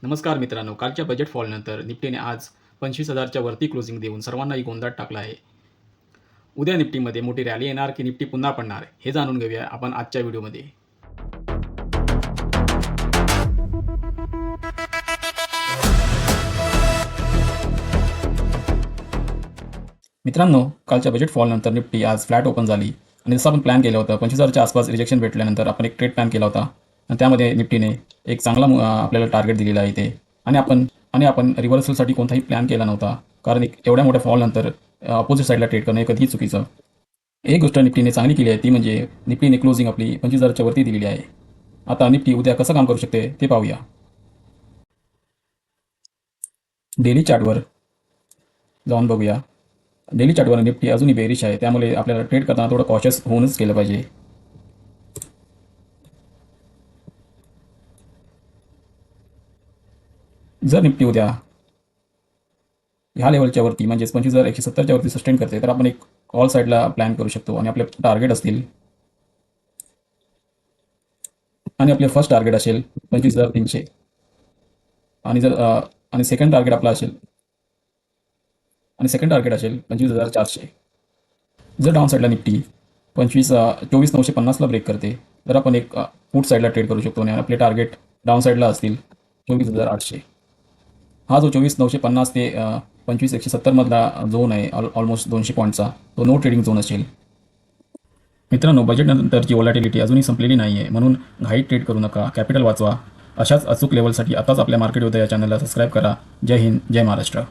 नमस्कार मित्रांनो, कालच्या बजेट फॉलनंतर निफ्टीने आज 25,000च्या वरती क्लोजिंग देऊन सर्वांनाही गोंधळात टाकलं आहे. उद्या निफ्टीमध्ये मोठी रॅली येणार की निफ्टी पुन्हा पडणार हे जाणून घेऊया आपण आजच्या व्हिडिओमध्ये. मित्रांनो, कालच्या बजेट फॉलनंतर निफ्टी आज फ्लॅट ओपन झाली आणि जसं आपण प्लॅन केलं होतं 25,000च्या आसपास रिजेक्शन भेटल्यानंतर आपण एक ट्रेड प्लॅन केला होता आणि त्यामध्ये निफ्टीने एक चांगला आपल्याला टार्गेट दिलेला आहे इथे आणि आपण रिव्हर्सलसाठी कोणताही प्लॅन केला नव्हता, कारण एक एवढ्या मोठ्या फॉलनंतर अपोजिट साईडला ट्रेड करणं हे कधीही चुकीचं. एक गोष्ट निफ्टीने चांगली केली आहे ती म्हणजे निफ्टीने क्लोजिंग आपली 25,000च्या वरती दिलेली आहे. आता निफ्टी उद्या कसं काम करू शकते ते पाहूया. डेली चार्टवर जाऊन बघूया. डेली चार्टवर निफ्टी अजूनही बेरिश आहे, त्यामुळे आपल्याला ट्रेड करताना थोडं कॉशियस होऊनच केलं पाहिजे. जर निफ्टी उद्या ह्या लेवलच्या वरती म्हणजेच 25,170च्या वरती सस्टेन करते तर आपण एक ऑल साईडला प्लॅन करू शकतो आणि आपले टार्गेट असतील आणि आपले फर्स्ट टार्गेट असेल 25,300 आणि सेकंड टार्गेट आपला असेल 25,400. जर डाऊन साईडला निफ्टी 24,950ला ब्रेक करते तर आपण एक पुट साईडला ट्रेड करू शकतो आणि आपले टार्गेट डाऊन साईडला असतील 24,800. हा जो 24,950 ते 25,170 मधला झोन आहे ऑलमोस्ट 200 पॉईंटचा, तो नो ट्रेडिंग झोन असेल. मित्रांनो, बजेटनंतरची व्हॉलॅटिलिटी अजूनही संपलेली नाही आहे, म्हणून घाईत ट्रेड करू नका, कॅपिटल वाचवा. अशाच अचूक लेवलसाठी आताच आपल्या मार्केट योद्धा या चॅनलला सबस्क्राईब करा. जय हिंद, जय महाराष्ट्र.